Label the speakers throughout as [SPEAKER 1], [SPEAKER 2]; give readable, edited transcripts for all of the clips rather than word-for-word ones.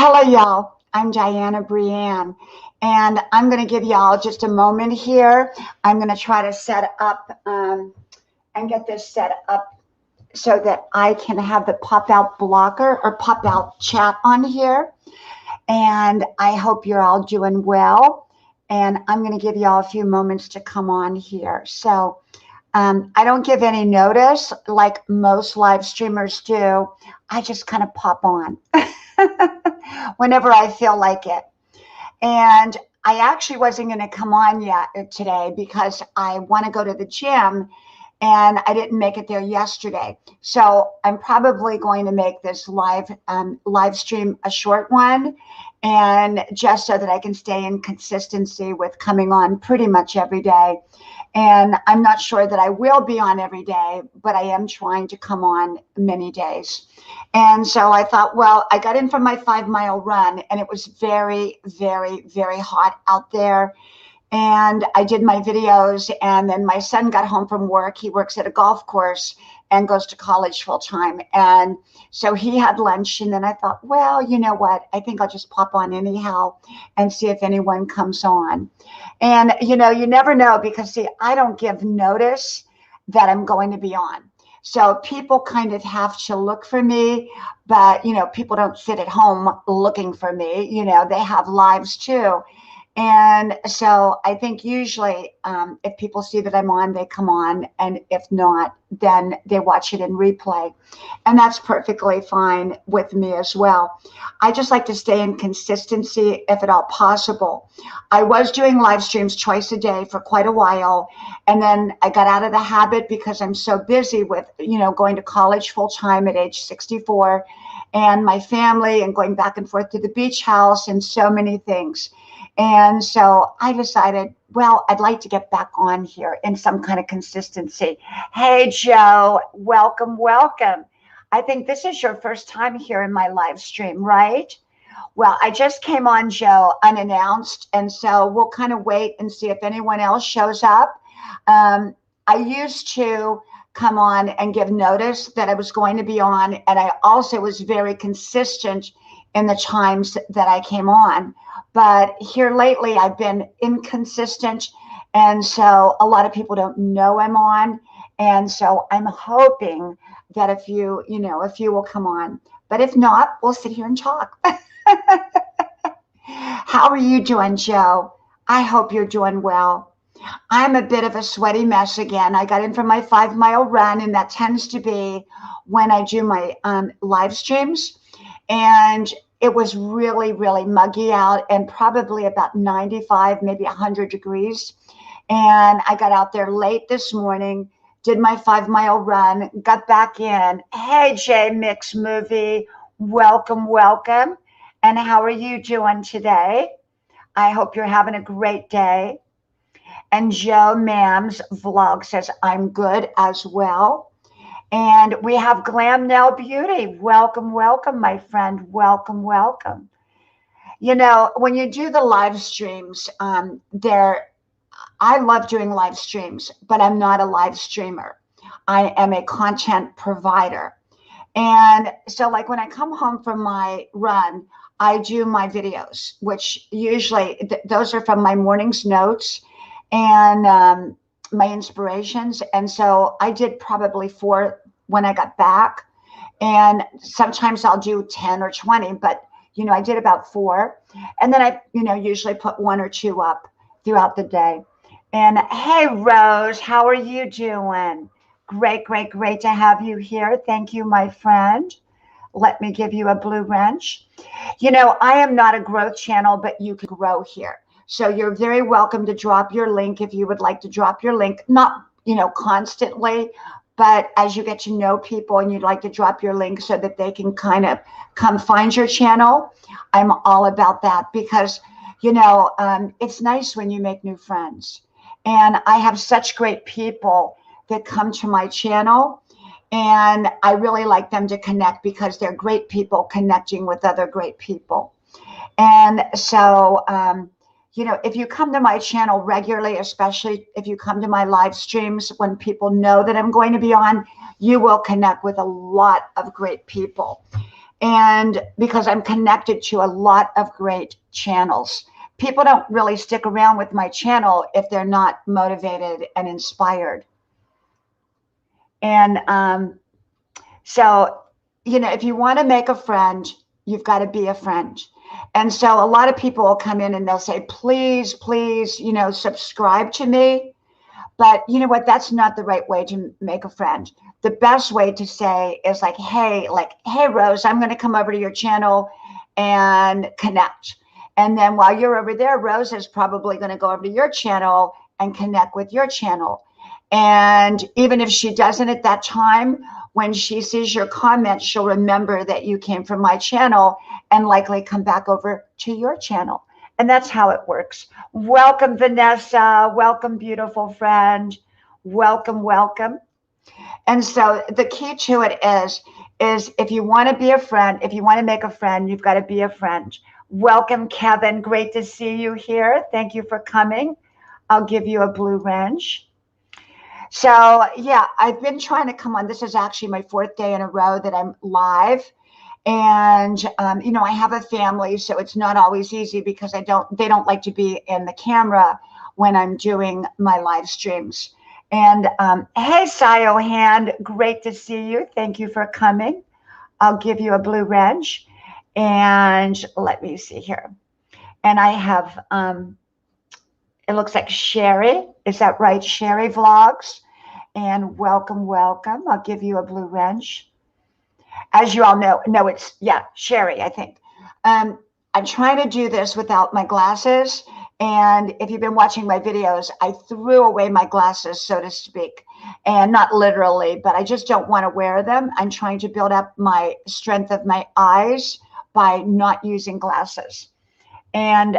[SPEAKER 1] Hello, y'all. I'm Dianna Brianne, and I'm going to give y'all just a moment here. I'm going to try to set up and get this set up so that I can have the pop-out blocker or pop-out chat on here. And I hope you're all doing well. And I'm going to give y'all a few moments to come on here. So I don't give any notice like most live streamers do. I just kind of pop on whenever I feel like it. And I actually wasn't going to come on yet today because I want to go to the gym and I didn't make it there yesterday. So I'm probably going to make this live stream a short one, and just so that I can stay in consistency with coming on pretty much every day. And I'm not sure that I will be on every day, but I am trying to come on many days. And so I thought, well, I got in from my 5-mile run and it was very, very, very hot out there. And I did my videos, and then my son got home from work. He works at a golf course and goes to college full time. And so he had lunch, and then I thought, well, you know what? I think I'll just pop on anyhow and see if anyone comes on. And, you know, you never know because, see, I don't give notice that I'm going to be on. So people kind of have to look for me, but, you know, people don't sit at home looking for me. You know, they have lives too. And so I think usually if people see that I'm on, they come on. And if not, then they watch it in replay. And that's perfectly fine with me as well. I just like to stay in consistency if at all possible. I was doing live streams twice a day for quite a while. And then I got out of the habit because I'm so busy with, you know, going to college full time at age 64 and my family and going back and forth to the beach house and so many things. And so I decided, well, I'd like to get back on here in some kind of consistency. Hey, Joe, welcome, welcome. I think this is your first time here in my live stream, right? Well, I just came on, Joe, unannounced. And so we'll kind of wait and see if anyone else shows up. I used to come on and give notice that I was going to be on. And I also was very consistent in the times that I came on. But here lately, I've been inconsistent. And so a lot of people don't know I'm on. And so I'm hoping that if you will come on. But if not, we'll sit here and talk. How are you doing, Joe? I hope you're doing well. I'm a bit of a sweaty mess again. I got in from my 5-mile run, and that tends to be when I do my live streams. And it was really, really muggy out and probably about 95, maybe 100 degrees. And I got out there late this morning, did my 5-mile run, got back in. Hey, J Mix Movie, welcome, welcome. And how are you doing today? I hope you're having a great day. And Joe Mam's vlog says, I'm good as well. And we have Glam Nail Beauty. Welcome, welcome, my friend. Welcome, welcome. You know, when you do the live streams, I love doing live streams, but I'm not a live streamer. I am a content provider. And so like when I come home from my run, I do my videos, which usually those are from my morning's notes and my inspirations. And so I did probably 4 when I got back, and sometimes I'll do 10 or 20, but you know, I did about 4, and then I, you know, usually put 1 or 2 up throughout the day. And hey, Rose, how are you doing? Great, great, great to have you here. Thank you, my friend. Let me give you a blue wrench. You know, I am not a growth channel, but you can grow here. So you're very welcome to drop your link if you would like to drop your link, not, you know, constantly, but as you get to know people and you'd like to drop your link so that they can kind of come find your channel, I'm all about that because, you know, it's nice when you make new friends. And I have such great people that come to my channel, and I really like them to connect because they're great people connecting with other great people. And so, you know, if you come to my channel regularly, especially if you come to my live streams when people know that I'm going to be on, you will connect with a lot of great people. And because I'm connected to a lot of great channels. People don't really stick around with my channel if they're not motivated and inspired. And so, you know, if you want to make a friend, you've got to be a friend. And so a lot of people will come in and they'll say, please, please, you know, subscribe to me. But you know what? That's not the right way to make a friend. The best way to say is like, hey, Rose, I'm going to come over to your channel and connect. And then while you're over there, Rose is probably going to go over to your channel and connect with your channel. And even if she doesn't at that time, when she sees your comment, she'll remember that you came from my channel and likely come back over to your channel. And that's how it works. Welcome, Vanessa. Welcome, beautiful friend. Welcome, welcome. And so the key to it is if you want to be a friend, if you want to make a friend, you've got to be a friend. Welcome, Kevin. Great to see you here. Thank you for coming. I'll give you a blue wrench. So yeah, I've been trying to come on. This is actually my 4th day in a row that I'm live. And, you know, I have a family, so it's not always easy because they don't like to be in the camera when I'm doing my live streams. And hey, Sayo Hand, great to see you. Thank you for coming. I'll give you a blue wrench. And let me see here. And I have, it looks like Sherry. Is that right? Sherry Vlogs. And welcome, welcome. I'll give you a blue wrench. As you all know, no, it's, yeah, Sherry, I think. I'm trying to do this without my glasses. And if you've been watching my videos, I threw away my glasses, so to speak. And not literally, but I just don't want to wear them. I'm trying to build up my strength of my eyes by not using glasses. And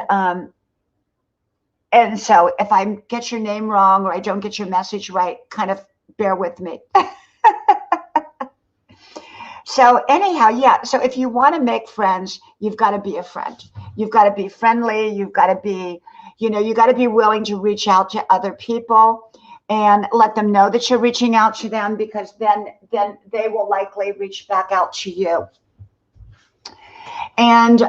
[SPEAKER 1] so if I get your name wrong or I don't get your message right, kind of bear with me. So anyhow, yeah. So if you want to make friends, you've got to be a friend. You've got to be friendly. You've got to be, you know, you got to be willing to reach out to other people and let them know that you're reaching out to them, because then they will likely reach back out to you. And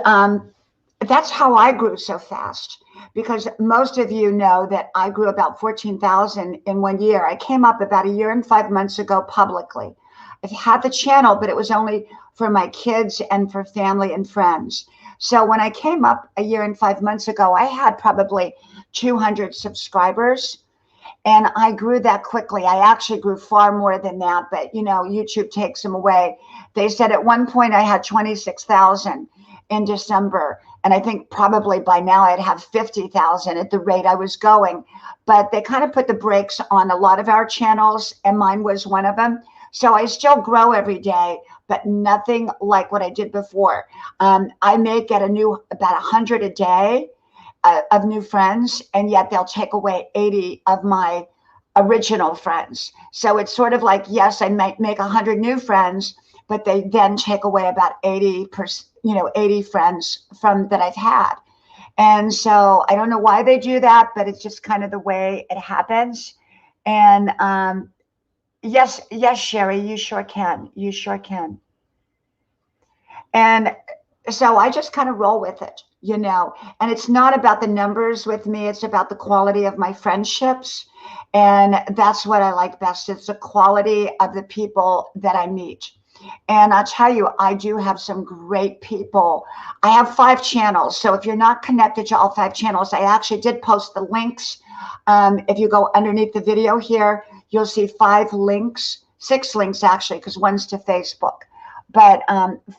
[SPEAKER 1] that's how I grew so fast, because most of you know that I grew about 14,000 in 1 year. I came up about 1 year and 5 months ago publicly. I had the channel, but it was only for my kids and for family and friends. So when I came up 1 year and 5 months ago, I had probably 200 subscribers, and I grew that quickly. I actually grew far more than that, but you know, YouTube takes them away. They said at one point I had 26,000 in December, and I think probably by now I'd have 50,000 at the rate I was going. But they kind of put the brakes on a lot of our channels, and mine was one of them. So I still grow every day, but nothing like what I did before. I may get about 100 a day of new friends, and yet they'll take away 80 of my original friends. So it's sort of like, yes, I might make 100 new friends, but they then take away about 80 friends from that I've had. And so I don't know why they do that, but it's just kind of the way it happens. And yes, Sherry, you sure can. You sure can. And so I just kind of roll with it, you know, and it's not about the numbers with me. It's about the quality of my friendships. And that's what I like best. It's the quality of the people that I meet. And I'll tell you, I do have some great people. I have 5 channels. So if you're not connected to all 5 channels, I actually did post the links. If you go underneath the video here, you'll see 5 links, 6 links actually, because one's to Facebook, but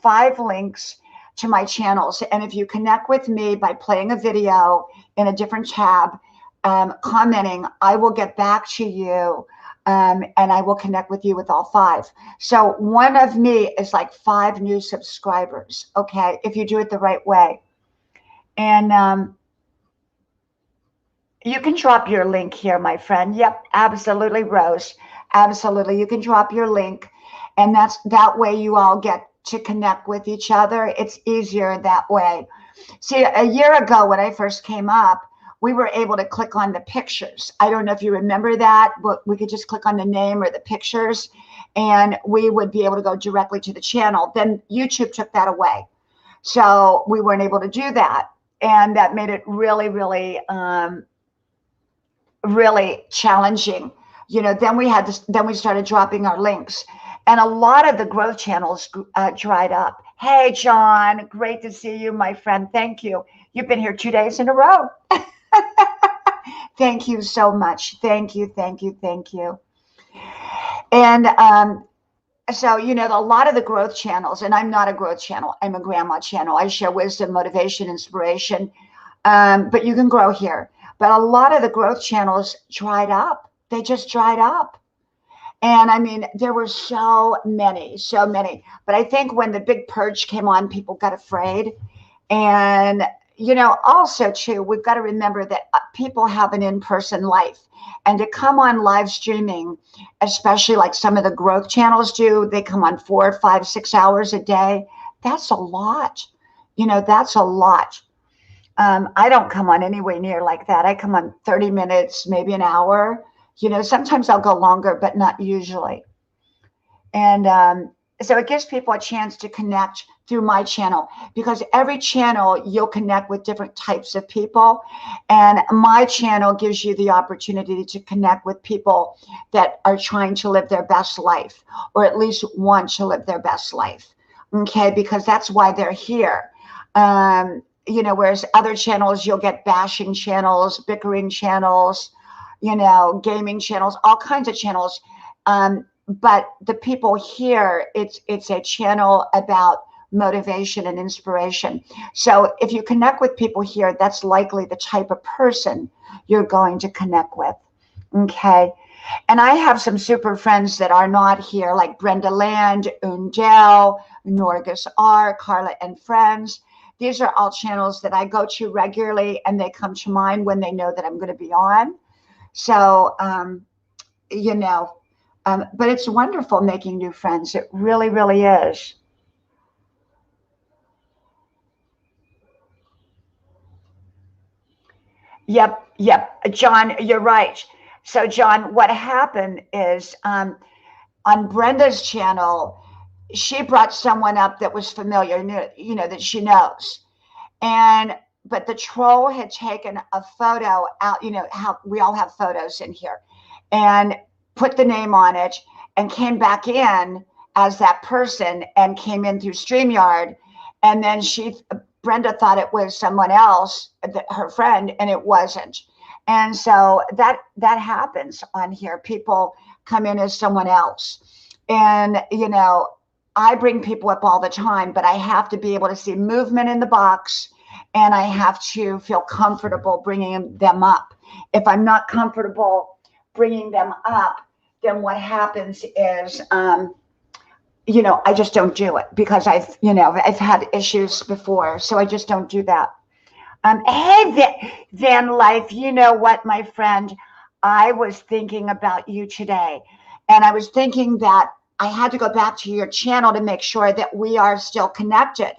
[SPEAKER 1] 5 links to my channels. And if you connect with me by playing a video in a different tab, commenting, I will get back to you. And I will connect with you with all 5. So one of me is like 5 new subscribers, okay, if you do it the right way. And you can drop your link here, my friend. Yep, absolutely, Rose. Absolutely. You can drop your link, and that way you all get to connect with each other. It's easier that way. See, a year ago when I first came up, we were able to click on the pictures. I don't know if you remember that, but we could just click on the name or the pictures and we would be able to go directly to the channel. Then YouTube took that away. So we weren't able to do that. And that made it really, really, really challenging. You know, then we started dropping our links. And a lot of the growth channels dried up. Hey, John, great to see you, my friend. Thank you. You've been here 2 days in a row. Thank you so much. Thank you, thank you, thank you. And so, you know, a lot of the growth channels, and I'm not a growth channel, I'm a grandma channel. I share wisdom, motivation, inspiration, but you can grow here. But a lot of the growth channels dried up. They just dried up. And I mean, there were so many. But I think when the big purge came on, people got afraid. And, you know, also too, we've got to remember that people have an in-person life. And to come on live streaming, especially like some of the growth channels do, they come on 4, 5, 6 hours a day. That's a lot. You know, that's a lot. I don't come on anywhere near like that. I come on 30 minutes, maybe an hour. You know, sometimes I'll go longer, but not usually. And so it gives people a chance to connect through my channel, because every channel you'll connect with different types of people. And my channel gives you the opportunity to connect with people that are trying to live their best life, or at least want to live their best life. Okay, because that's why they're here. You know, whereas other channels, you'll get bashing channels, bickering channels, you know, gaming channels, all kinds of channels. But the people here, it's a channel about motivation and inspiration. So if you connect with people here, that's likely the type of person you're going to connect with. Okay. And I have some super friends that are not here, like Brenda Land, Undell, Norgus R, Carla and Friends. These are all channels that I go to regularly, and they come to mind when they know that I'm going to be on. So, you know, but it's wonderful making new friends. It really, really is. Yep. John, you're right. So, John, what happened is on Brenda's channel, she brought someone up that was familiar, you know, that she knows. But the troll had taken a photo out, you know, how we all have photos in here, and put the name on it and came back in as that person and came in through StreamYard. And then Brenda thought it was someone else, her friend, and it wasn't. And so that happens on here. People come in as someone else. And, you know, I bring people up all the time, but I have to be able to see movement in the box, and I have to feel comfortable bringing them up. If I'm not comfortable bringing them up, then what happens is, you know, I just don't do it, because I've had issues before, so I just don't do that. Hey, Van Life, you know what, my friend, I was thinking about you today, and I was thinking that I had to go back to your channel to make sure that we are still connected,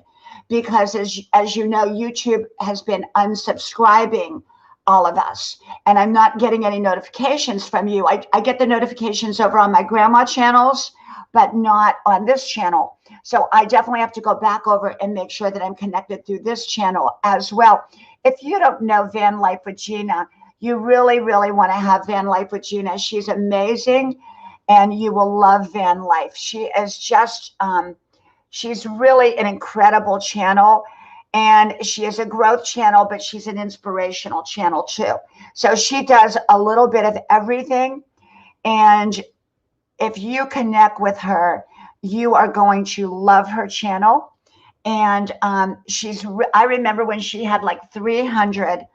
[SPEAKER 1] because as you know, YouTube has been unsubscribing all of us, and I'm not getting any notifications from you. I get the notifications over on my grandma channels, but not on this channel. So I definitely have to go back over and make sure that I'm connected through this channel as well. If you don't know Van Life with Gina, you really, really want to have Van Life with Gina. She's amazing, and you will love Van Life. She is just, she's really an incredible channel, and she is a growth channel, but she's an inspirational channel too. So she does a little bit of everything, and if you connect with her, you are going to love her channel. And I remember when she had like 300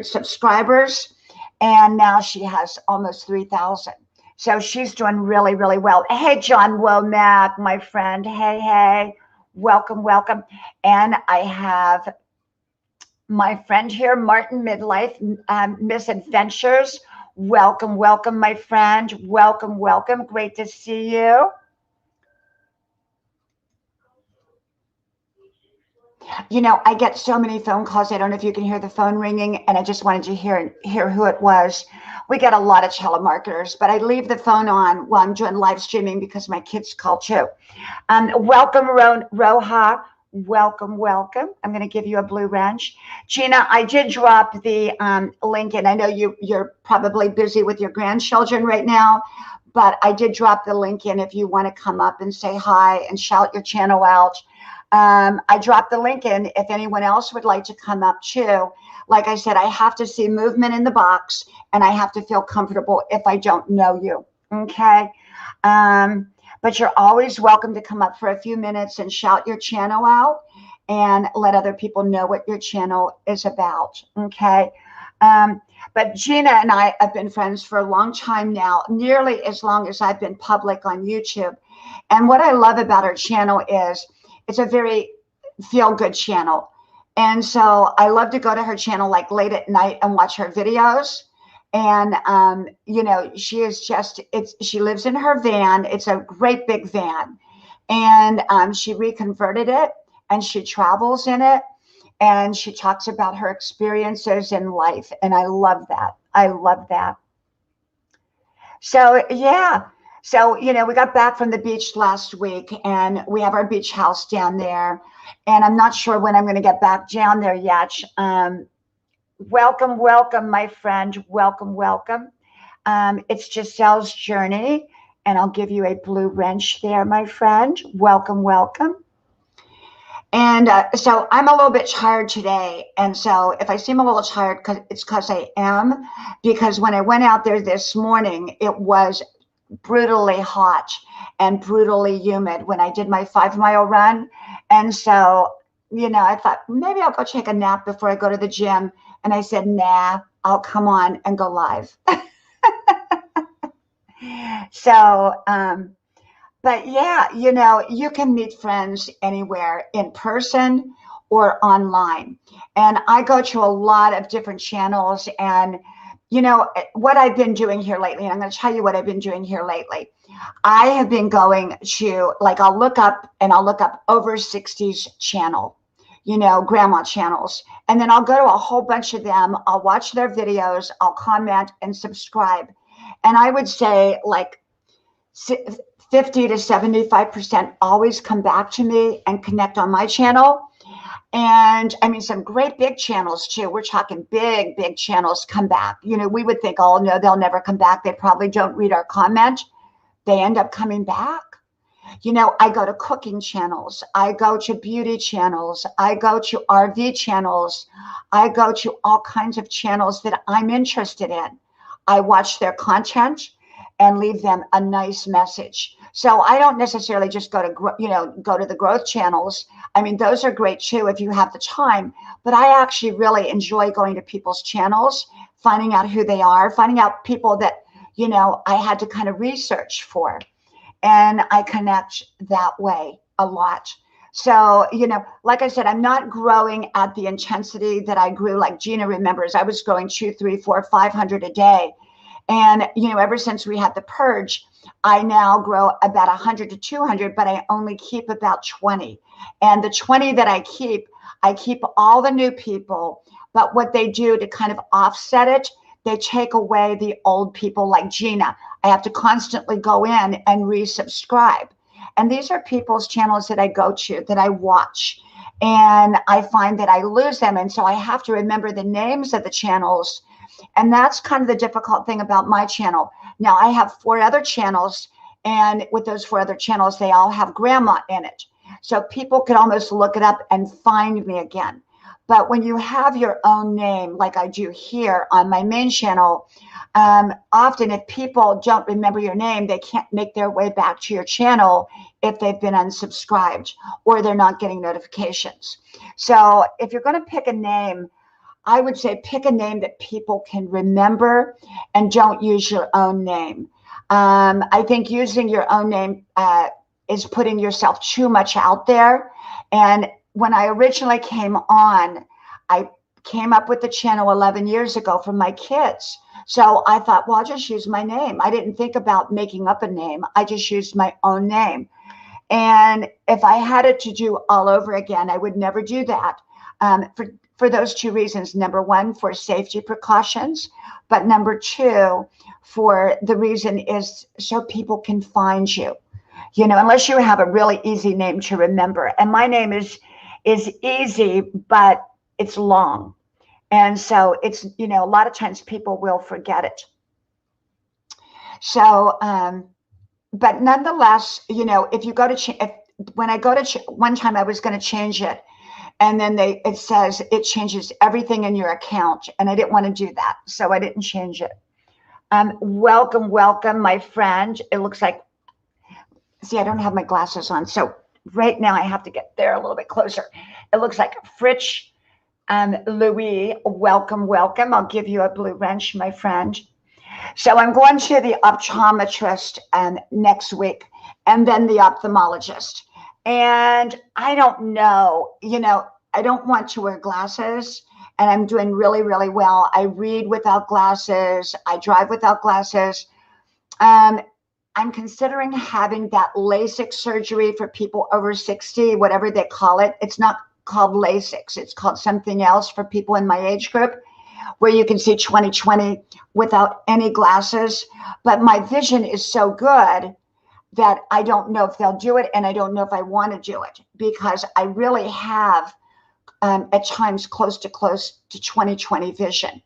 [SPEAKER 1] subscribers, and now she has almost 3,000. So she's doing really, really well. Hey, John Womack, my friend. Hey, welcome. And I have my friend here, Martin Midlife, Misadventures. Welcome, my friend. Welcome. Great to see you. You know, I get so many phone calls. I don't know if you can hear the phone ringing, and I just wanted to hear who it was. We get a lot of telemarketers, but I leave the phone on while I'm doing live streaming because my kids call too. Welcome, Roha. Welcome, welcome. I'm going to give you a blue wrench. Gina, I did drop the link in. I know you're probably busy with your grandchildren right now, but I did drop the link in if you want to come up and say hi and shout your channel out. I dropped the link in if anyone else would like to come up too. Like I said, I have to see movement in the box, and I have to feel comfortable if I don't know you. Okay. But you're always welcome to come up for a few minutes and shout your channel out and let other people know what your channel is about. Okay. But Gina and I have been friends for a long time now, nearly as long as I've been public on YouTube. And what I love about her channel is it's a very feel-good channel. And so I love to go to her channel like late at night and watch her videos. And, you know, she is just, she lives in her van. It's a great big van. And she reconverted it and she travels in it. And she talks about her experiences in life. And I love that. I love that. So, yeah. So, you know, we got back from the beach last week and we have our beach house down there. And I'm not sure when I'm going to get back down there yet. Welcome, welcome, my friend. Welcome, welcome. It's Giselle's journey. And I'll give you a blue wrench there, my friend. Welcome, welcome. And so I'm a little bit tired today. And so if I seem a little tired, it's because I am. Because when I went out there this morning, it was brutally hot and brutally humid when I did my 5-mile run. And so, you know, I thought maybe I'll go take a nap before I go to the gym. And I said, nah, I'll come on and go live. So, but yeah, you know, you can meet friends anywhere in person or online. And I go to a lot of different channels. And, you know, what I've been doing here lately, and I'm going to tell you what I've been doing here lately. I have been going to, like, I'll look up over 60s channel, you know, grandma channels. And then I'll go to a whole bunch of them. I'll watch their videos. I'll comment and subscribe. And I would say like 50 to 75% always come back to me and connect on my channel. And I mean, some great big channels too. We're talking big, big channels come back. You know, we would think, oh no, they'll never come back. They probably don't read our comment. They end up coming back. You know, I go to cooking channels. I go to beauty channels. I go to RV channels. I go to all kinds of channels that I'm interested in. I watch their content and leave them a nice message. So I don't necessarily just go to, you know, go to the growth channels. I mean, those are great too if you have the time, but I actually really enjoy going to people's channels, finding out who they are, finding out people that, you know, I had to kind of research for, and I connect that way a lot. So, you know, like I said, I'm not growing at the intensity that I grew. Like Gina remembers, I was growing 200, 300, 400, 500 a day. And, you know, ever since we had the purge, I now grow about 100 to 200, but I only keep about 20. And the 20 that I keep all the new people. But what they do to kind of offset it, they take away the old people like Gina. I have to constantly go in and resubscribe. And these are people's channels that I go to, that I watch. And I find that I lose them. And so I have to remember the names of the channels. And that's kind of the difficult thing about my channel. Now, I have 4 other channels, and with those 4 other channels, they all have grandma in it. So people could almost look it up and find me again. But when you have your own name, like I do here on my main channel, often if people don't remember your name, they can't make their way back to your channel if they've been unsubscribed or they're not getting notifications. So if you're going to pick a name, I would say pick a name that people can remember and don't use your own name. I think using your own name is putting yourself too much out there. And when I originally came on, I came up with the channel 11 years ago for my kids. So I thought, well, I'll just use my name. I didn't think about making up a name. I just used my own name. And if I had it to do all over again, I would never do that. For those two reasons. Number one, for safety precautions, but number two, for the reason is so people can find you. Unless you have a really easy name to remember. And my name is easy, but it's long. And so it's, a lot of times people will forget it. So, but nonetheless, if you go to, when I go to, one time I was going to change it, and then it says it changes everything in your account. And I didn't want to do that. So I didn't change it. Welcome, my friend. It looks like, see, I don't have my glasses on. So right now I have to get there a little bit closer. It looks like Fritch Louis. Welcome. I'll give you a blue wrench, my friend. So I'm going to the optometrist next week, and then the ophthalmologist. And I don't know, I don't want to wear glasses, and I'm doing really, really well. I read without glasses. I drive without glasses. I'm considering having that LASIK surgery for people over 60, whatever they call it. It's not called LASIK. It's called something else for people in my age group, where you can see 20/20 without any glasses. But my vision is so good that I don't know if they'll do it, and I don't know if I want to do it, because I really have at times close to 20/20 vision.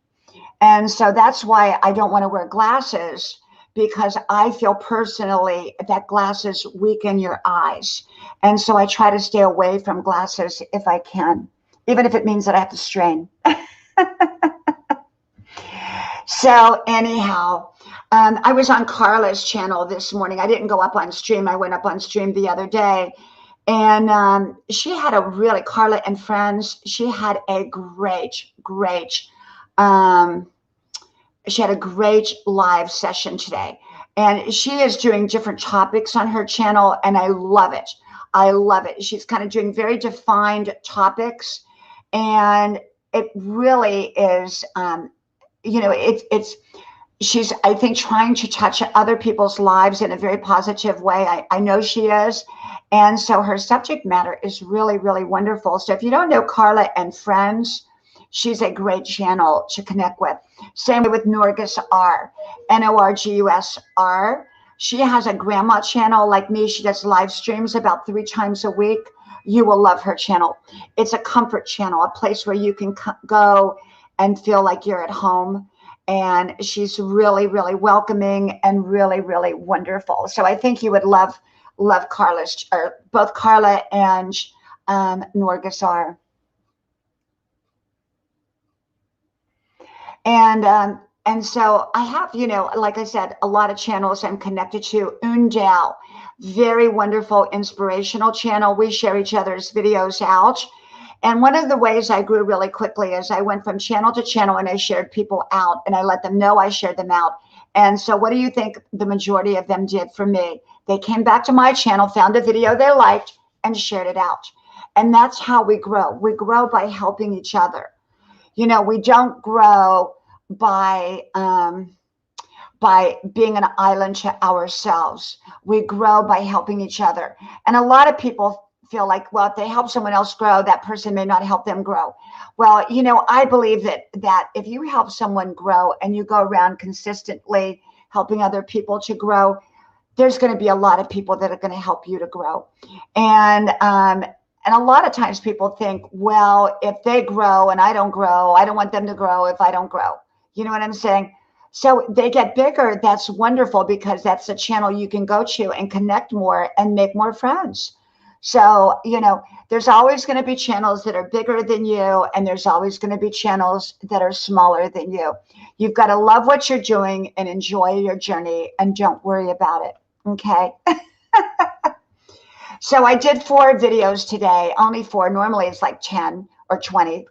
[SPEAKER 1] And so that's why I don't want to wear glasses, because I feel personally that glasses weaken your eyes. And so I try to stay away from glasses if I can, even if it means that I have to strain. So anyhow, I was on Carla's channel this morning. I didn't go up on stream. I went up on stream the other day. And she had Carla and Friends, she had a great live session today. And she is doing different topics on her channel, and I love it. She's kind of doing very defined topics, and it really is, she's, I think, trying to touch other people's lives in a very positive way. I know she is. And so her subject matter is really, really wonderful. So if you don't know Carla and Friends, she's a great channel to connect with. Same with Norgus R, Norgus R. She has a grandma channel like me. She does live streams about 3 times a week. You will love her channel. It's a comfort channel, a place where you can go and feel like you're at home. And she's really, really welcoming and really, really wonderful. So I think you would love Carla's, or both Carla and Norgus R. And so I have, like I said, a lot of channels I'm connected to. Undal, very wonderful, inspirational channel. We share each other's videos out. And one of the ways I grew really quickly is I went from channel to channel, and I shared people out, and I let them know I shared them out. And so what do you think the majority of them did for me? They came back to my channel, found a video they liked, and shared it out. And that's how we grow. We grow by helping each other. We don't grow by being an island to ourselves. We grow by helping each other. And a lot of people feel like, well, if they help someone else grow, that person may not help them grow. Well, I believe that if you help someone grow and you go around consistently helping other people to grow, there's going to be a lot of people that are going to help you to grow. And a lot of times people think, well, if they grow and I don't grow, I don't want them to grow if I don't grow. You know what I'm saying? So they get bigger. That's wonderful, because that's a channel you can go to and connect more and make more friends. So, there's always going to be channels that are bigger than you, and there's always going to be channels that are smaller than you. You've got to love what you're doing and enjoy your journey, and don't worry about it. Okay. So I did 4 videos today, only 4. Normally it's like 10 or 20.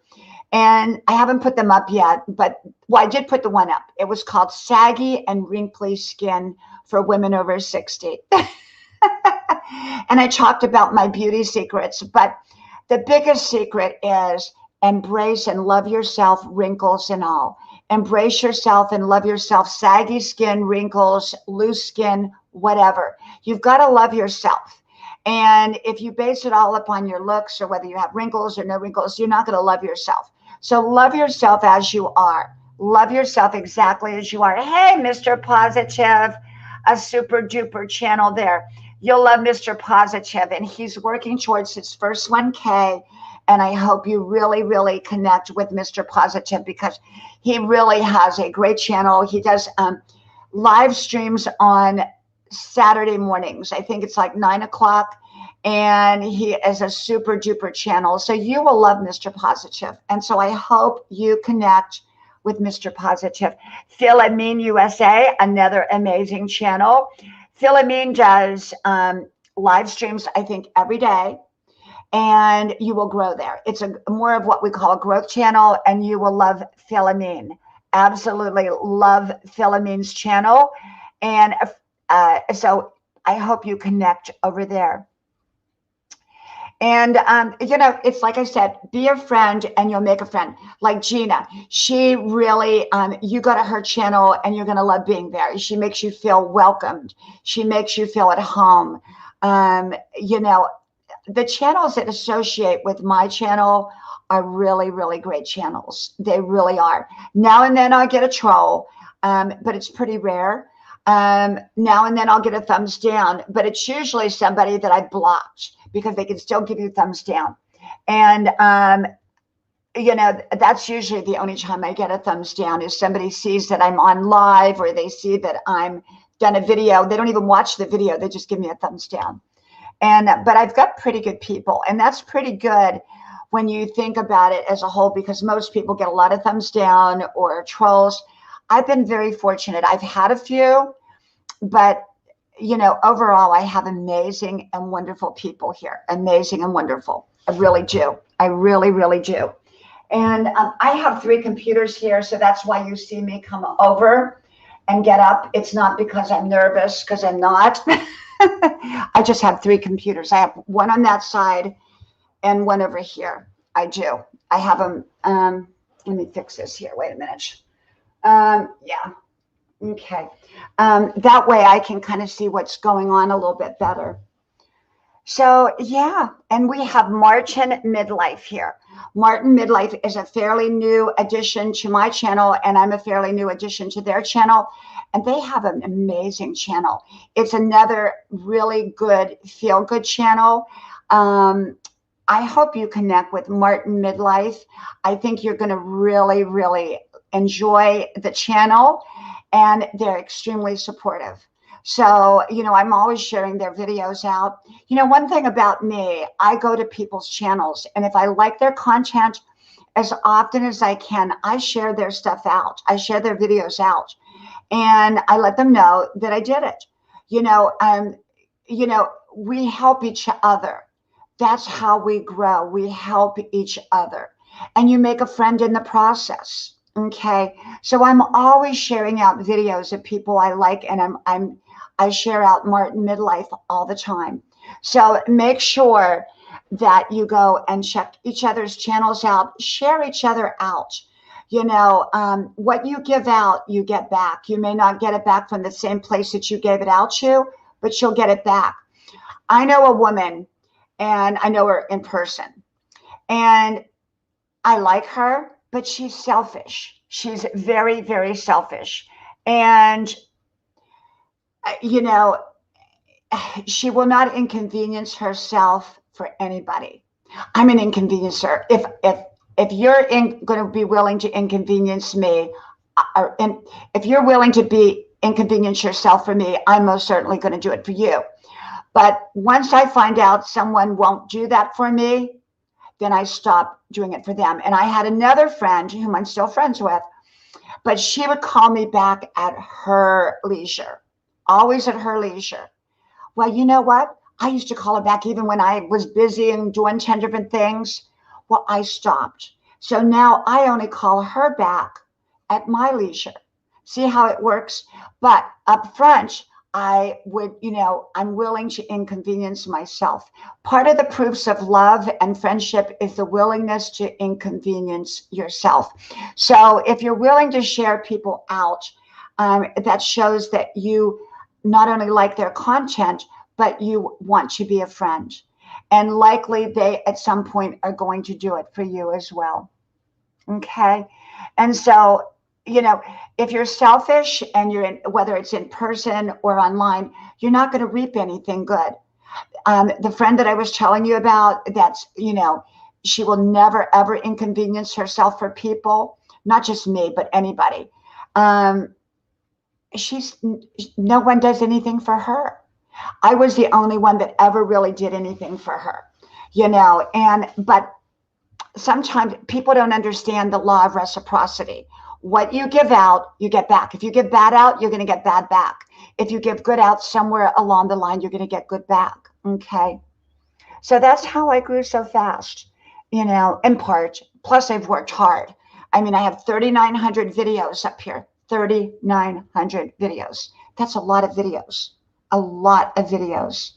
[SPEAKER 1] And I haven't put them up yet, but I did put the one up. It was called Saggy and Wrinkly Skin for Women Over 60. And I talked about my beauty secrets, but the biggest secret is embrace and love yourself, wrinkles and all. Embrace yourself and love yourself, saggy skin, wrinkles, loose skin, whatever. You've got to love yourself. And if you base it all upon your looks or whether you have wrinkles or no wrinkles, you're not going to love yourself. So love yourself as you are. Love yourself exactly as you are. Hey, Mr. Positive, a super duper channel there. You'll love Mr. Positive, and he's working towards his first 1K. And I hope you really, really connect with Mr. Positive, because he really has a great channel. He does live streams on Saturday mornings. I think it's like 9 o'clock. And he is a super duper channel. So you will love Mr. Positive. And so I hope you connect with Mr. Positive. Philomene USA, another amazing channel. Philomene does live streams, I think, every day. And you will grow there. It's a more of what we call a growth channel, and you will love Philomene. Absolutely love Philomene's channel. And so I hope you connect over there. And, you know, it's like I said, be a friend and you'll make a friend. Like Gina, she really, you go to her channel and you're going to love being there. She makes you feel welcomed. She makes you feel at home. You know, the channels that associate with my channel are really, really great channels. They really are. Now and then I'll get a troll, but it's pretty rare. Now and then I'll get a thumbs down, but it's usually somebody that I blocked, because they can still give you thumbs down. And, you know, that's usually the only time I get a thumbs down, is somebody sees that I'm on live, or they see that I'm done a video. They don't even watch the video. They just give me a thumbs down. And, but I've got pretty good people, and that's pretty good when you think about it as a whole, because most people get a lot of thumbs down or trolls. I've been very fortunate. I've had a few, but you know, overall, I have amazing and wonderful people here. Amazing and wonderful. I really do. I really, really do. And I have 3 computers here, so that's why you see me come over and get up. It's not because I'm nervous, because I'm not. I just have 3 computers. I have one on that side and one over here. I do. I have them. Let me fix this here. Wait a minute. Yeah. Okay. That way I can kind of see what's going on a little bit better. So yeah, and we have Martin Midlife here. Martin Midlife is a fairly new addition to my channel, and I'm a fairly new addition to their channel. And they have an amazing channel. It's another really good feel-good channel. I hope you connect with Martin Midlife. I think you're going to really, really enjoy the channel. And they're extremely supportive. So, you know, I'm always sharing their videos out. You know, one thing about me, I go to people's channels, and if I like their content, as often as I can, I share their stuff out. I share their videos out, and I let them know that I did it. You know, we help each other. That's how we grow. We help each other, and you make a friend in the process. Okay, so I'm always sharing out videos of people I like, and I share out Martin Midlife all the time. So make sure that you go and check each other's channels out, share each other out. You know, what you give out, you get back. You may not get it back from the same place that you gave it out to, but you'll get it back. I know a woman, and I know her in person, and I like her, but she's selfish. She's very, very selfish. And, you know, she will not inconvenience herself for anybody. I'm an inconveniencer. If you're going to be willing to inconvenience me, and if you're willing to inconvenience yourself for me, I'm most certainly going to do it for you. But once I find out someone won't do that for me, then I stop doing it for them. And I had another friend whom I'm still friends with, but she would call me back at her leisure, always at her leisure. Well, you know what? I used to call her back even when I was busy and doing 10 different things. Well, I stopped. So now I only call her back at my leisure. See how it works? But up front, I would, you know, I'm willing to inconvenience myself. Part of the proofs of love and friendship is the willingness to inconvenience yourself. So if you're willing to share people out, that shows that you not only like their content, but you want to be a friend. And likely they at some point are going to do it for you as well. Okay. And so, you know, if you're selfish and you're in, whether it's in person or online, you're not going to reap anything good. The friend that I was telling you about, that's, you know, she will never, ever inconvenience herself for people, not just me, but anybody. No one does anything for her. I was the only one that ever really did anything for her, you know, but sometimes people don't understand the law of reciprocity. What you give out, you get back. If you give bad out, you're going to get bad back. If you give good out somewhere along the line, you're going to get good back. Okay. So that's how I grew so fast, you know, in part. Plus, I've worked hard. I mean, I have 3,900 videos up here, 3,900 videos. That's a lot of videos, a lot of videos.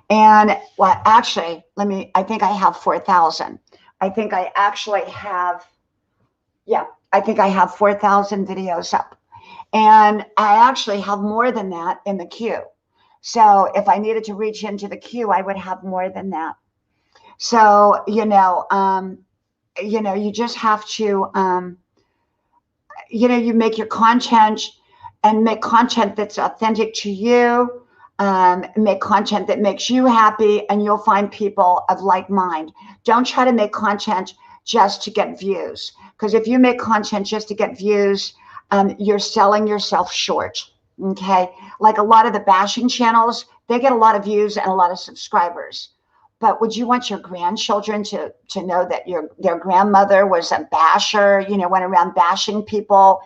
[SPEAKER 1] And well, actually, I think I have 4,000. I think I actually have, I think I have 4,000 videos up. And I actually have more than that in the queue. So if I needed to reach into the queue, I would have more than that. So, you just have to, you make your content and make content that's authentic to you. Make content that makes you happy, and you'll find people of like mind. Don't try to make content just to get views, because if you make content just to get views, you're selling yourself short. Okay, like a lot of the bashing channels, they get a lot of views and a lot of subscribers. But would you want your grandchildren to know that their grandmother was a basher, went around bashing people,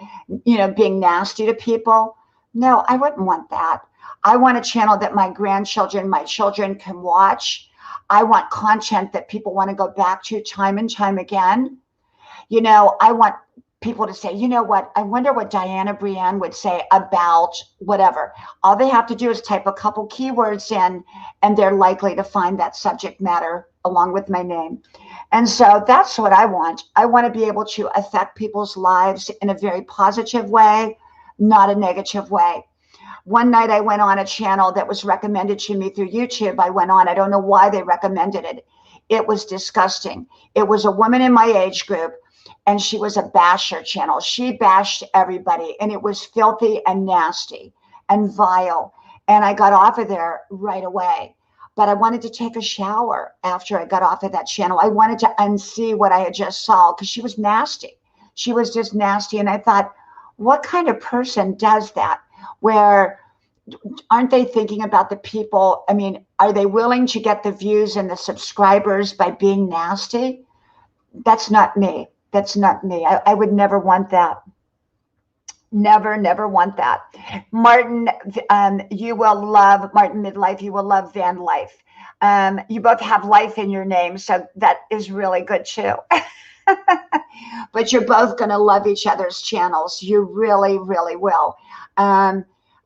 [SPEAKER 1] being nasty to people? No, I wouldn't want that. I want a channel that my grandchildren, my children can watch. I want content that people want to go back to time and time again. I want people to say, you know what, I wonder what DIANNA Brianne would say about whatever. All they have to do is type a couple keywords in, and they're likely to find that subject matter along with my name. And so that's what I want. I want to be able to affect people's lives in a very positive way, not a negative way. One night I went on a channel that was recommended to me through YouTube. I went on, I don't know why they recommended it. It was disgusting. It was a woman in my age group, and she was a basher channel. She bashed everybody, and it was filthy and nasty and vile. And I got off of there right away. But I wanted to take a shower after I got off of that channel. I wanted to unsee what I had just saw, because she was nasty. She was just nasty. And I thought, what kind of person does that? Where aren't they thinking about the people? I mean, are they willing to get the views and the subscribers by being nasty? That's not me. That's not me. I would never want that. Never, never want that. Martin, you will love Martin Midlife. You will love Van Life. You both have life in your name, so that is really good too. But you're both going to love each other's channels. You really, really will.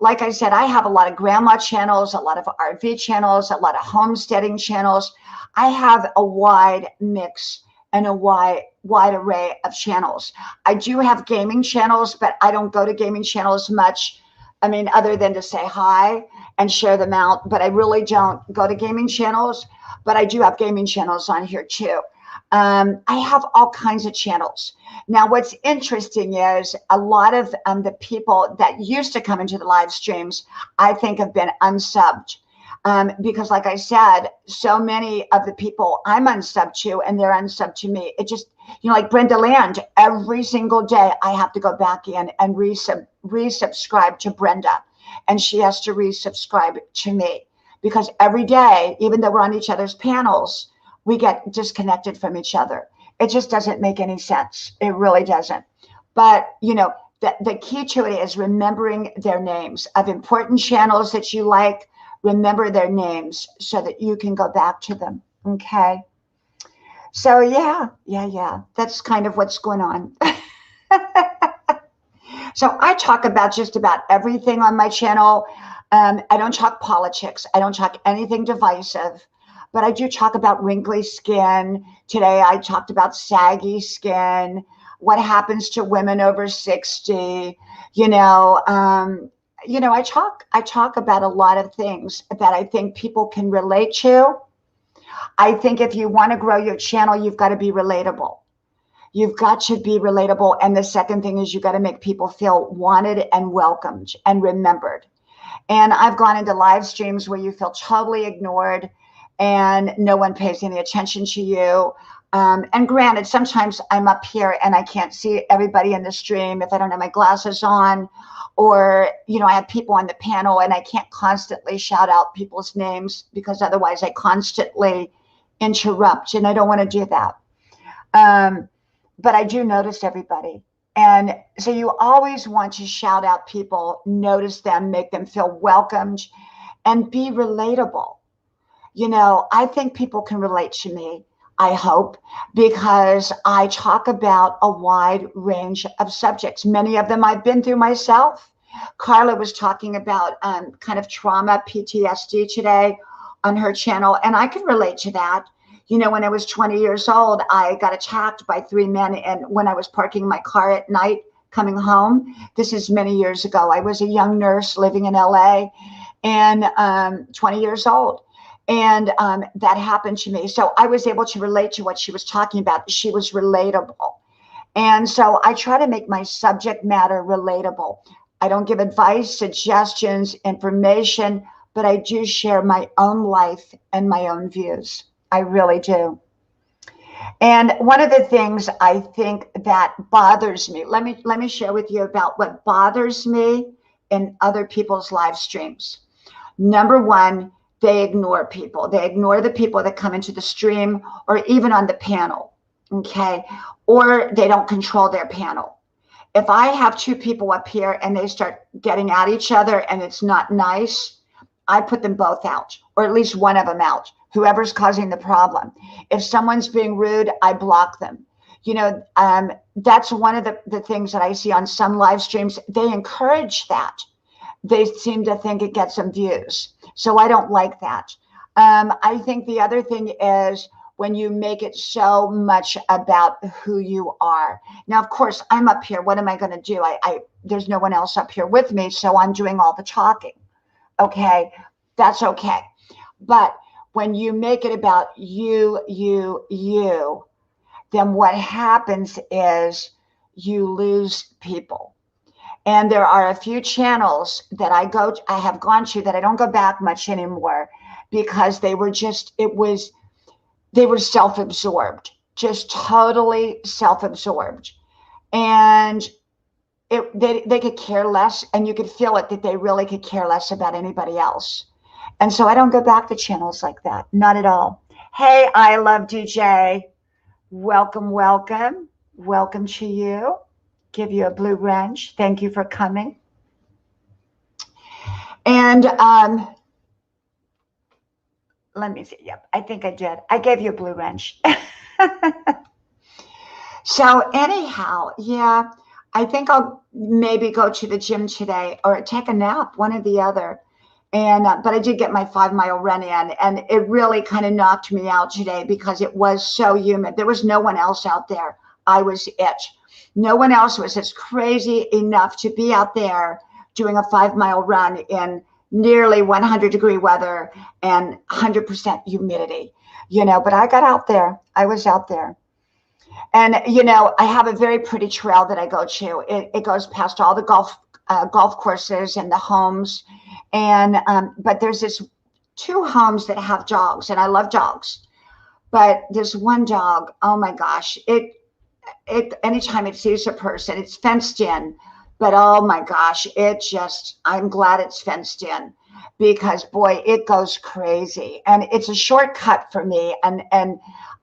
[SPEAKER 1] Like I said, I have a lot of grandma channels, a lot of RV channels, a lot of homesteading channels. I have a wide mix and a wide array of channels. I do have gaming channels, but I don't go to gaming channels much. I mean, other than to say hi and share them out, but I really don't go to gaming channels. But I do have gaming channels on here too. I have all kinds of channels. Now, what's interesting is a lot of the people that used to come into the live streams, I think have been unsubbed. Because like I said, so many of the people I'm unsubbed to, and they're unsubbed to me. It just, like Brenda Land, every single day I have to go back in and resubscribe to Brenda. And she has to resubscribe to me, because every day, even though we're on each other's panels, we get disconnected from each other. It just doesn't make any sense. It really doesn't. But, the key to it is remembering their names of important channels that you like. Remember their names so that you can go back to them. Okay. So yeah. That's kind of what's going on. So I talk about just about everything on my channel. I don't talk politics. I don't talk anything divisive, but I do talk about wrinkly skin. Today I talked about saggy skin, what happens to women over 60, you know, I talk about a lot of things that I think people can relate to. I think if you want to grow your channel, you've got to be relatable. You've got to be relatable. And the second thing is you got to make people feel wanted and welcomed and remembered. And I've gone into live streams where you feel totally ignored and no one pays any attention to you. And granted, sometimes I'm up here and I can't see everybody in the stream if I don't have my glasses on, or, you know, I have people on the panel and I can't constantly shout out people's names because otherwise I constantly interrupt, and I don't want to do that. But I do notice everybody. And so you always want to shout out people, notice them, make them feel welcomed, and be relatable. You know, I think people can relate to me, I hope, because I talk about a wide range of subjects. Many of them I've been through myself. Carla was talking about kind of trauma, PTSD today on her channel, and I can relate to that. You know, when I was 20 years old, I got attacked by 3 men, and when I was parking my car at night coming home, this is many years ago. I was a young nurse living in LA and 20 years old. And that happened to me. So I was able to relate to what she was talking about. She was relatable. And so I try to make my subject matter relatable. I don't give advice, suggestions, information, but I do share my own life and my own views. I really do. And one of the things I think that bothers me, let me share with you about what bothers me in other people's live streams. Number one, they ignore people. They ignore the people that come into the stream or even on the panel, okay? Or they don't control their panel. If I have 2 people up here and they start getting at each other and it's not nice, I put them both out, or at least one of them out, whoever's causing the problem. If someone's being rude, I block them. You know, that's one of the things that I see on some live streams. They encourage that. They seem to think it gets them views. So I don't like that. I think the other thing is when you make it so much about who you are. Now, of course, I'm up here. What am I going to do? There's no one else up here with me, so I'm doing all the talking. Okay, that's okay. But when you make it about you, then what happens is you lose people. And there are a few channels that I have gone to that I don't go back much anymore because they were just, they were self-absorbed, just totally self-absorbed. And they could care less, and you could feel it that they really could care less about anybody else. And so I don't go back to channels like that, not at all. Hey, I love DJ. Welcome, welcome. Welcome to you. Give you a blue wrench. Thank you for coming. And let me see. Yep, I think I did. I gave you a blue wrench. So anyhow, yeah, I think I'll maybe go to the gym today or take a nap, one or the other. And but I did get my 5-mile run in, and it really kind of knocked me out today because it was so humid. There was no one else out there. I was it. No one else was as crazy enough to be out there doing a 5-mile run in nearly 100-degree weather and 100% humidity, you know, but I got out there. I was out there. And, you know, I have a very pretty trail that I go to. It goes past all the golf courses and the homes. And, but there's this 2 homes that have dogs, and I love dogs. But this one dog, oh my gosh, anytime it sees a person, it's fenced in, but oh my gosh, I'm glad it's fenced in because boy, it goes crazy. And it's a shortcut for me. And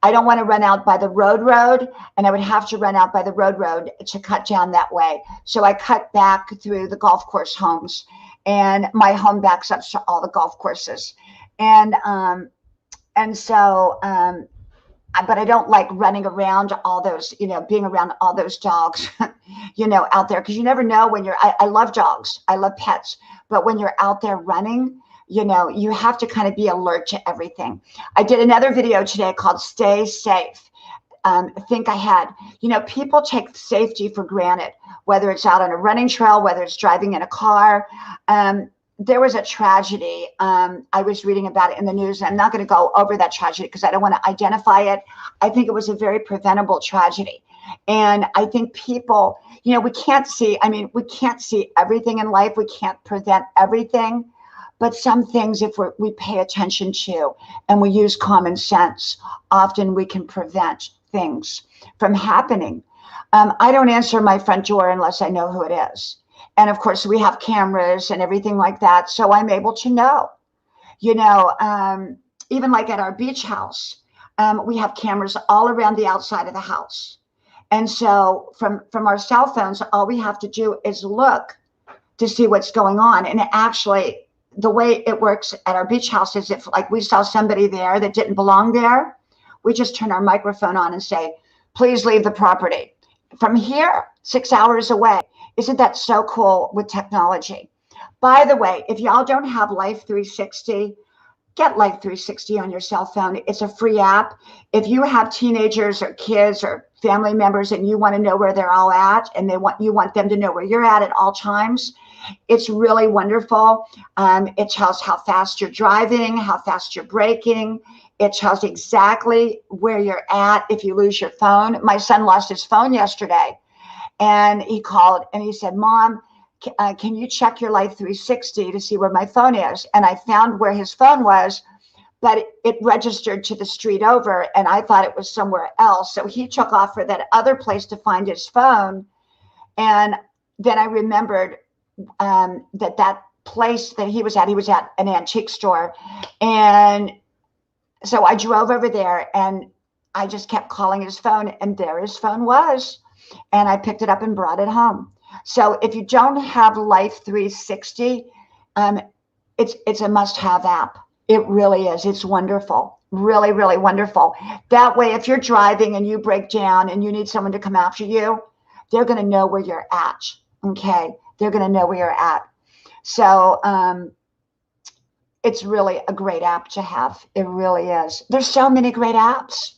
[SPEAKER 1] I don't want to run out by the road, and I would have to run out by the road to cut down that way. So I cut back through the golf course homes, and my home backs up to all the golf courses. But I don't like running around all those, you know, being around all those dogs, you know, out there. Because you never know when I love dogs. I love pets. But when you're out there running, you know, you have to kind of be alert to everything. I did another video today called Stay Safe. think ahead. You know, people take safety for granted, whether it's out on a running trail, whether it's driving in a car. There was a tragedy. I was reading about it in the news. And I'm not going to go over that tragedy because I don't want to identify it. I think it was a very preventable tragedy. And I think people, you know, we can't see everything in life. We can't prevent everything. But some things, if we pay attention to and we use common sense, often we can prevent things from happening. I don't answer my front door unless I know who it is. And of course, we have cameras and everything like that. So I'm able to know, you know, even like at our beach house, we have cameras all around the outside of the house. And so from our cell phones, all we have to do is look to see what's going on. And actually, the way it works at our beach house is if like we saw somebody there that didn't belong there, we just turn our microphone on and say, please leave the property. From here, 6 hours away. Isn't that so cool with technology? By the way, if y'all don't have Life 360, get Life 360 on your cell phone. It's a free app. If you have teenagers or kids or family members and you want to know where they're all at and you want them to know where you're at all times, it's really wonderful. It tells how fast you're driving, how fast you're braking. It tells exactly where you're at if you lose your phone. My son lost his phone yesterday. And he called and he said, Mom, can you check your Life 360 to see where my phone is? And I found where his phone was, but it registered to the street over and I thought it was somewhere else. So he took off for that other place to find his phone. And then I remembered that place that he was at an antique store. And so I drove over there and I just kept calling his phone and there his phone was. And I picked it up and brought it home. So if you don't have Life 360, it's a must-have app. It really is. It's wonderful. Really, really wonderful. That way, if you're driving and you break down and you need someone to come after you, they're going to know where you're at. Okay? They're going to know where you're at. So it's really a great app to have. It really is. There's so many great apps.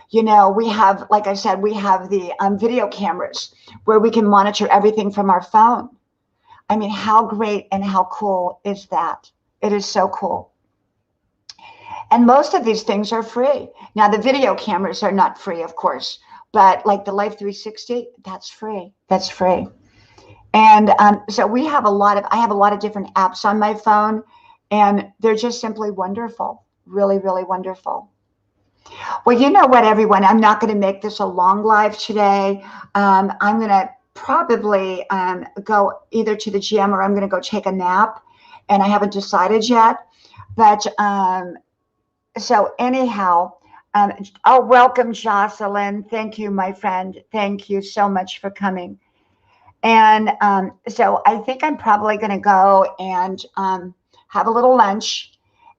[SPEAKER 1] You know, we have, like I said, we have the video cameras where we can monitor everything from our phone. I mean, how great and how cool is that? It is so cool. And most of these things are free. Now, the video cameras are not free, of course, but like the Life 360, that's free. That's free. And so I have a lot of different apps on my phone, and they're just simply wonderful. Really, really wonderful. Well, you know what, everyone, I'm not going to make this a long live today. I'm going to probably go either to the gym or I'm going to go take a nap, and I haven't decided yet. But so anyhow, oh, welcome, Jocelyn. Thank you, my friend. Thank you so much for coming. And so I think I'm probably going to go and have a little lunch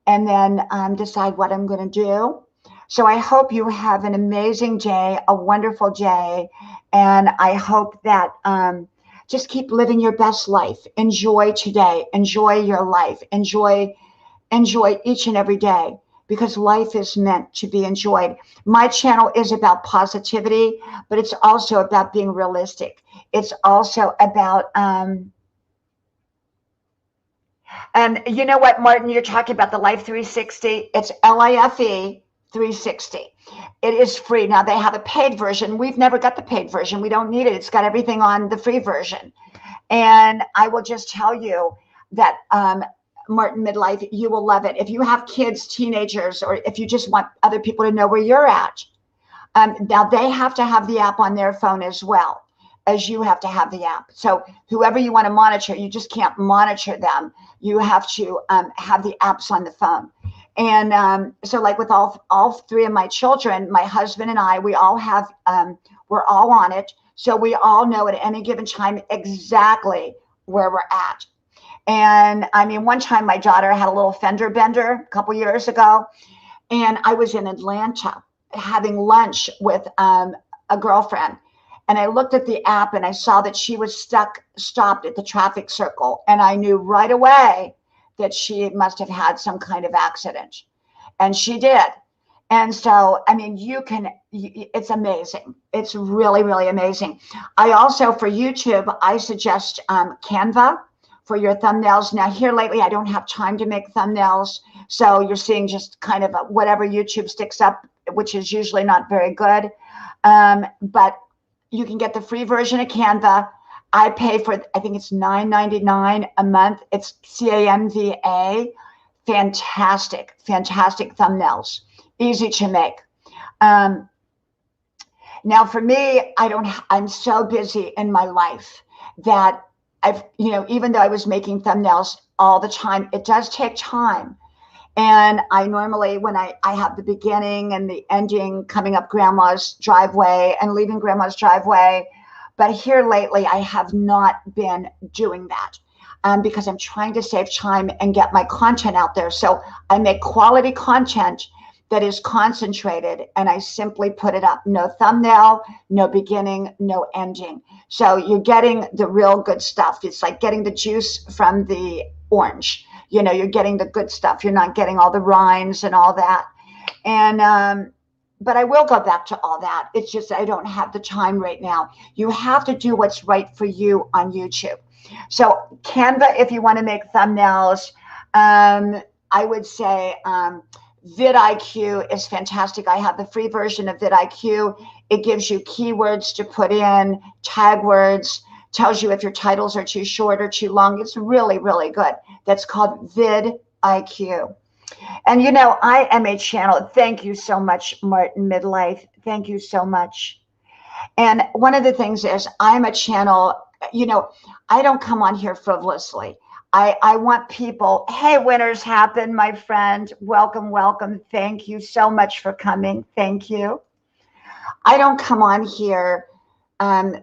[SPEAKER 1] and then decide what I'm going to do. So I hope you have an amazing day, a wonderful day. And I hope that just keep living your best life. Enjoy today. Enjoy your life. Enjoy each and every day, because life is meant to be enjoyed. My channel is about positivity, but it's also about being realistic. It's also about, and you know what, Martin, you're talking about the Life 360. It's LIFE 360. It is free. Now they have a paid version. We've never got the paid version. We don't need it. It's got everything on the free version. And I will just tell you that, Martin Midlife, you will love it. If you have kids, teenagers, or if you just want other people to know where you're at, now they have to have the app on their phone as well as you have to have the app. So whoever you want to monitor, you just can't monitor them. You have to have the apps on the phone. And so like with all three of my children, my husband and I, we all have, we're all on it. So we all know at any given time exactly where we're at. And I mean, one time my daughter had a little fender bender a couple years ago, and I was in Atlanta having lunch with a girlfriend. And I looked at the app and I saw that she was stopped at the traffic circle. And I knew right away that she must have had some kind of accident. And she did. And so, I mean, it's amazing. It's really, really amazing. I also, for YouTube, I suggest Canva for your thumbnails. Now here lately, I don't have time to make thumbnails. So you're seeing just kind of whatever YouTube sticks up, which is usually not very good. But you can get the free version of Canva. I pay for, I think it's $9.99 a month. It's Canva. Fantastic, fantastic thumbnails. Easy to make. Now for me, I'm so busy in my life that even though I was making thumbnails all the time, it does take time. And I normally, when I have the beginning and the ending coming up grandma's driveway and leaving grandma's driveway, but here lately, I have not been doing that. Because I'm trying to save time and get my content out there. So I make quality content that is concentrated, and I simply put it up. No thumbnail, no beginning, no ending. So you're getting the real good stuff. It's like getting the juice from the orange. You're getting the good stuff. You're not getting all the rinds and all that. And but I will go back to all that. It's just I don't have the time right now. You have to do what's right for you on YouTube. So Canva, if you want to make thumbnails, I would say vidIQ is fantastic. I have the free version of vidIQ. It gives you keywords to put in, tag words, tells you if your titles are too short or too long. It's really, really good. That's called vidIQ. And I am a channel. Thank you so much, Martin Midlife. Thank you so much. And one of the things is I'm a channel, I don't come on here frivolously. I want people, hey, winners happen, my friend. Welcome, welcome. Thank you so much for coming. Thank you. I don't come on here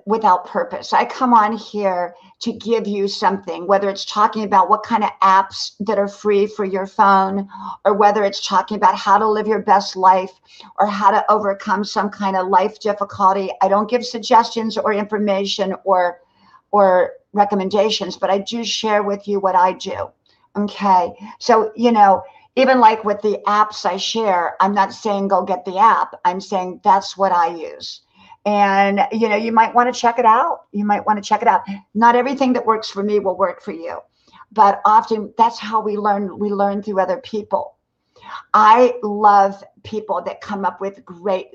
[SPEAKER 1] without purpose. I come on here to give you something, whether it's talking about what kind of apps that are free for your phone, or whether it's talking about how to live your best life or how to overcome some kind of life difficulty. I don't give suggestions or information or recommendations, but I do share with you what I do. Okay. So, even like with the apps I share, I'm not saying go get the app. I'm saying that's what I use. And, you might want to check it out. You might want to check it out. Not everything that works for me will work for you, but often that's how we learn. We learn through other people. I love people that come up with great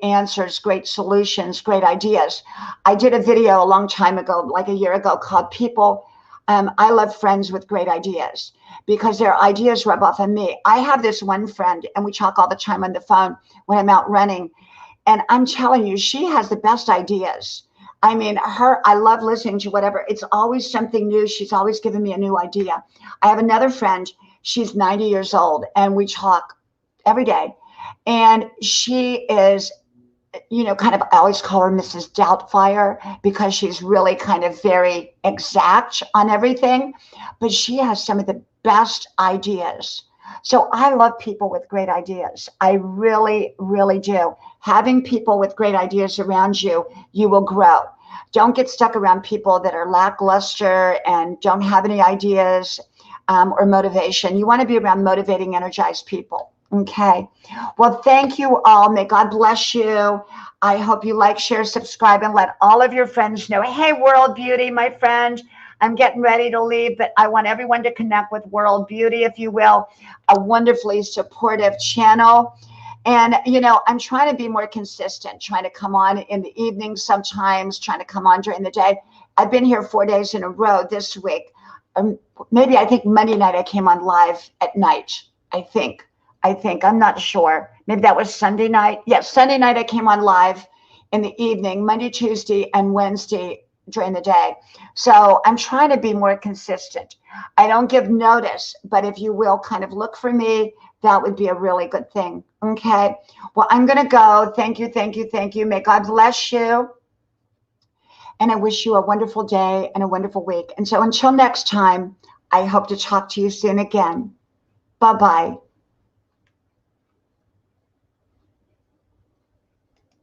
[SPEAKER 1] answers, great solutions, great ideas. I did a video a long time ago, like a year ago, called People. I love friends with great ideas because their ideas rub off on me. I have this one friend and we talk all the time on the phone when I'm out running. And I'm telling you, she has the best ideas. I mean, I love listening to whatever. It's always something new. She's always giving me a new idea. I have another friend. She's 90 years old and we talk every day. And she is, kind of, I always call her Mrs. Doubtfire because she's really kind of very exact on everything. But she has some of the best ideas. So I love people with great ideas. I really, really do. Having people with great ideas around you, you will grow. Don't get stuck around people that are lackluster and don't have any ideas or motivation. You want to be around motivating, energized people. Okay. Well, thank you all. May God bless you. I hope you like, share, subscribe, and let all of your friends know, hey, World Beauty, my friend, I'm getting ready to leave, but I want everyone to connect with World Beauty, if you will, a wonderfully supportive channel. And, I'm trying to be more consistent, trying to come on in the evenings sometimes, trying to come on during the day. I've been here 4 days in a row this week. Maybe I think Monday night I came on live at night. I think, I'm not sure. Maybe that was Sunday night. Yes, Sunday night I came on live in the evening, Monday, Tuesday, and Wednesday during the day. So I'm trying to be more consistent. I don't give notice, but if you will kind of look for me, that would be a really good thing. Okay. Well, I'm going to go. Thank you. Thank you. Thank you. May God bless you. And I wish you a wonderful day and a wonderful week. And so until next time, I hope to talk to you soon again. Bye-bye.